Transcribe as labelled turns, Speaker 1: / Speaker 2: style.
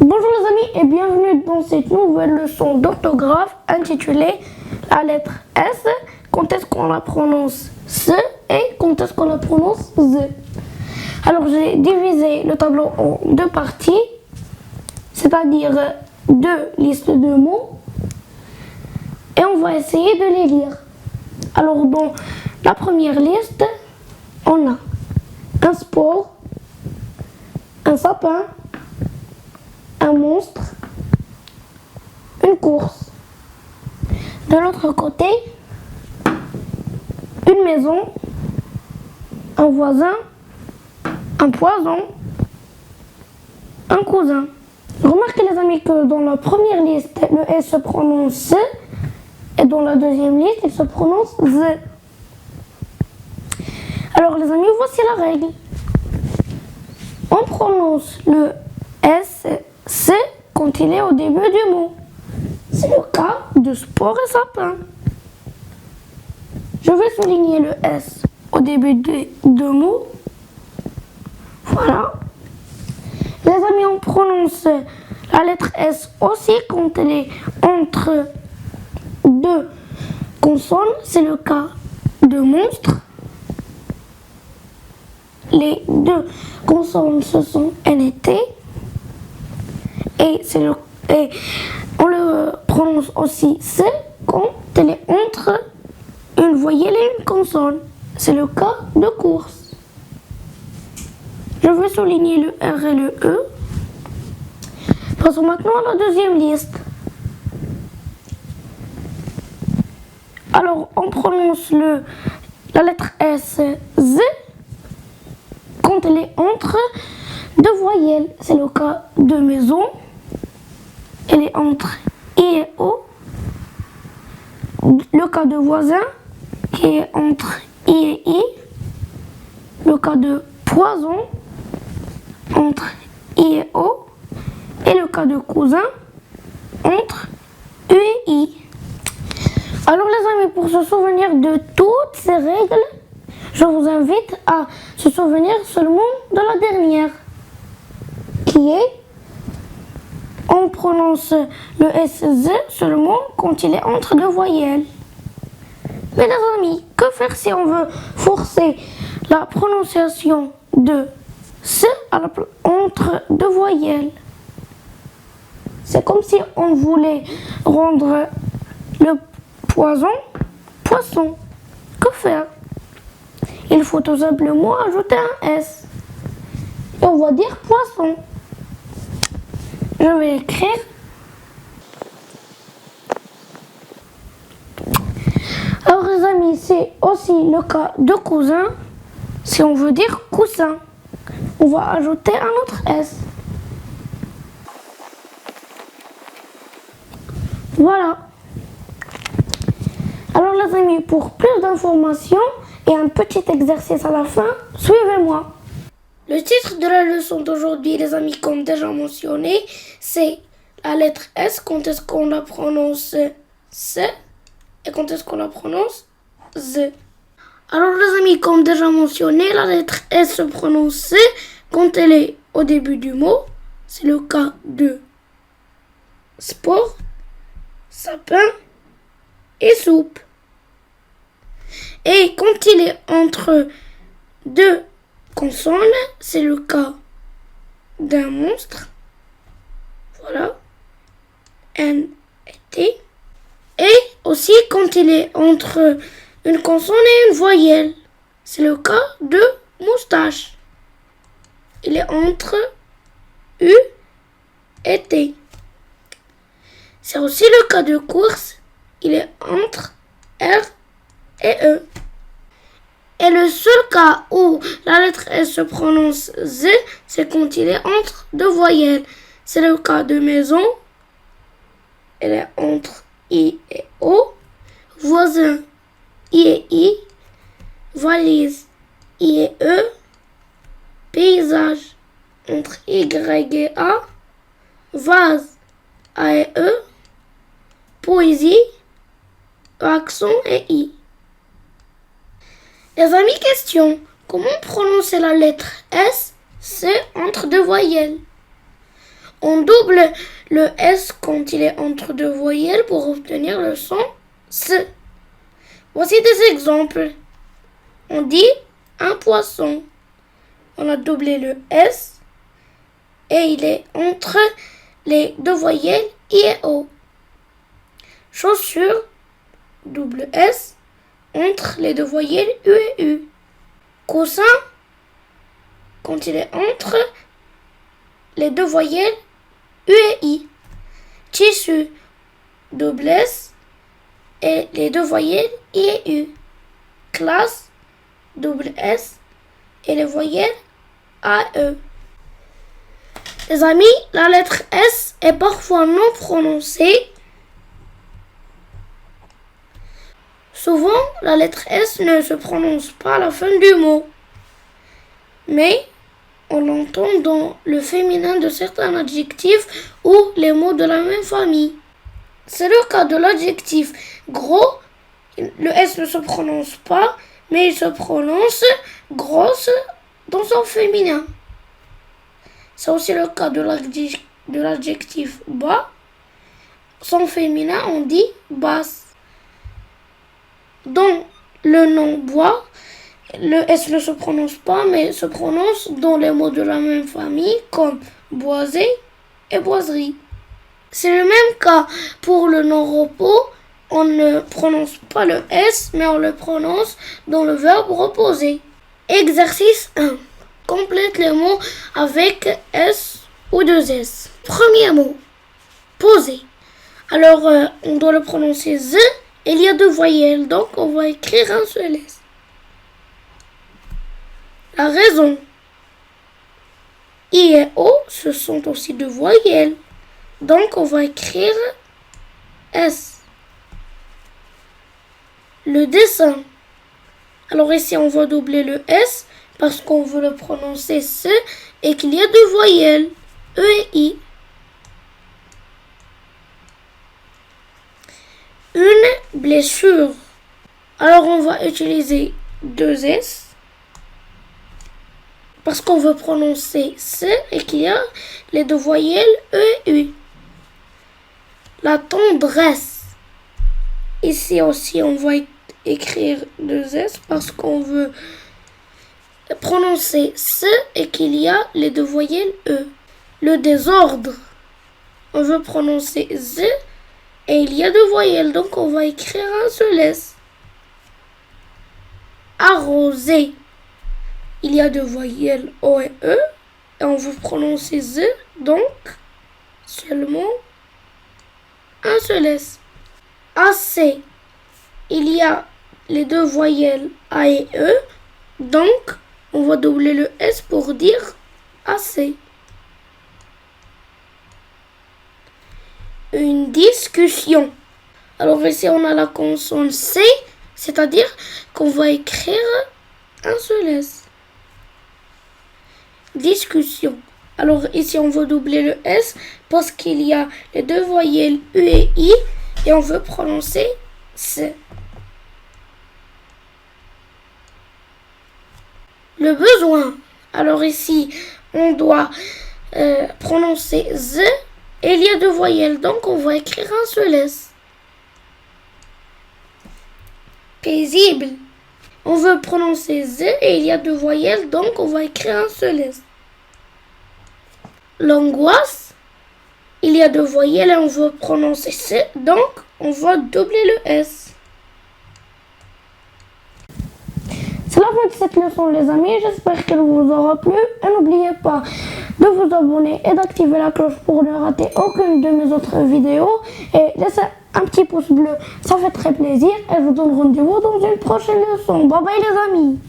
Speaker 1: Bonjour les amis et bienvenue dans cette nouvelle leçon d'orthographe intitulée la lettre S, quand est-ce qu'on la prononce S et quand est-ce qu'on la prononce Z. Alors j'ai divisé le tableau en deux parties, c'est-à-dire deux listes de mots, et on va essayer de les lire. Alors dans la première liste, on a un sport, un sapin, un monstre, une course. De l'autre côté, une maison, un voisin, un poison, un cousin. Remarquez les amis que dans la première liste, le S se prononce S et dans la deuxième liste, il se prononce Z. Alors les amis, voici la règle. On prononce le S quand il est au début du mot. C'est le cas de sport et sapin. Je vais souligner le S au début des deux mots. Voilà. Les amis, on prononce la lettre S aussi quand elle est entre deux consonnes. C'est le cas de monstre. Les deux consonnes, ce sont N et T. Et on le prononce aussi C quand elle est entre une voyelle et une consonne. C'est le cas de course. Je vais souligner le R et le E. Passons maintenant à la deuxième liste. Alors, on prononce la lettre S, Z, quand elle est entre deux voyelles. C'est le cas de maison. Elle est entre I et O. Le cas de voisin, qui est entre I et I. Le cas de poison, entre I et O. Et le cas de cousin, entre U et I. Alors les amis, pour se souvenir de toutes ces règles, je vous invite à se souvenir seulement de la dernière, qui est on prononce le SZ seulement quand il est entre deux voyelles. Mais les amis, que faire si on veut forcer la prononciation de S entre deux voyelles? C'est comme si on voulait rendre le poison poisson. Que faire? Il faut tout simplement ajouter un S. Et on va dire poisson. Je vais écrire. Alors les amis, c'est aussi le cas de cousin. Si on veut dire coussin, on va ajouter un autre S. Voilà. Alors les amis, pour plus d'informations et un petit exercice à la fin, suivez-moi. Le titre de la leçon d'aujourd'hui, les amis, comme déjà mentionné, c'est la lettre S, quand est-ce qu'on la prononce S et quand est-ce qu'on la prononce Z. Alors les amis, comme déjà mentionné, la lettre S se prononce S quand elle est au début du mot. C'est le cas de sport, sapin et soupe. Et quand il est entre deux consonnes, c'est le cas d'un monstre. Voilà. N et T. Et aussi quand il est entre une consonne et une voyelle. C'est le cas de moustache. Il est entre U et T. C'est aussi le cas de course. Il est entre R et E. Et le seul cas où la lettre S se prononce Z, c'est quand il est entre deux voyelles. C'est le cas de maison. Elle est entre I et O. Voisin, I et I. Valise, I et E. Paysage, entre Y et A. Vase, A et E. Poésie, accent et I. Les amis, question. Comment prononcer la lettre S, C entre deux voyelles? On double le S quand il est entre deux voyelles pour obtenir le son S. Voici des exemples. On dit un poisson. On a doublé le S et il est entre les deux voyelles I et O. Chaussure, double S, entre les deux voyelles U et U. Coussin, quand il est entre les deux voyelles U et I. Tissu, double S, et les deux voyelles I et U. Classe, double S, et les voyelles A et E. Les amis, la lettre S est parfois non prononcée. Souvent, la lettre S ne se prononce pas à la fin du mot, mais on l'entend dans le féminin de certains adjectifs ou les mots de la même famille. C'est le cas de l'adjectif gros. Le S ne se prononce pas, mais il se prononce grosse dans son féminin. C'est aussi le cas de l'adjectif bas. Son féminin, on dit basse. Dans le nom bois, le S ne se prononce pas, mais se prononce dans les mots de la même famille, comme boiser et boiserie. C'est le même cas pour le nom repos. On ne prononce pas le S, mais on le prononce dans le verbe reposer. Exercice 1. Complète les mots avec S ou deux S. Premier mot, poser. Alors, on doit le prononcer Z. Il y a deux voyelles, donc on va écrire un seul S. La raison. I et O, ce sont aussi deux voyelles. Donc on va écrire S. Le dessin. Alors ici on va doubler le S parce qu'on veut le prononcer S et qu'il y a deux voyelles, E et I. Une blessure. Alors on va utiliser deux S parce qu'on veut prononcer S et qu'il y a les deux voyelles E et U. La tendresse. Ici aussi on va écrire deux S parce qu'on veut prononcer S et qu'il y a les deux voyelles E. Le désordre. On veut prononcer Z et il y a deux voyelles, donc on va écrire un seul S. Arroser. Il y a deux voyelles O et E et on veut prononcer Z, donc seulement un seul S. Assez. Il y a les deux voyelles A et E, donc on va doubler le S pour dire assez. Une discussion. Alors ici on a la consonne C, c'est-à-dire qu'on va écrire un seul S. Discussion. Alors ici on veut doubler le S parce qu'il y a les deux voyelles U et I et on veut prononcer C. Le besoin. Alors ici on doit prononcer Z et il y a deux voyelles, donc on va écrire un seul S. Paisible. On veut prononcer Z et il y a deux voyelles, donc on va écrire un seul S. L'angoisse. Il y a deux voyelles et on veut prononcer C, donc on va doubler le S. C'est la fin de cette leçon les amis, j'espère qu'elle vous aura plu et n'oubliez pas de vous abonner et d'activer la cloche pour ne rater aucune de mes autres vidéos et laissez un petit pouce bleu, ça fait très plaisir et je vous donne rendez-vous dans une prochaine leçon. Bye bye les amis.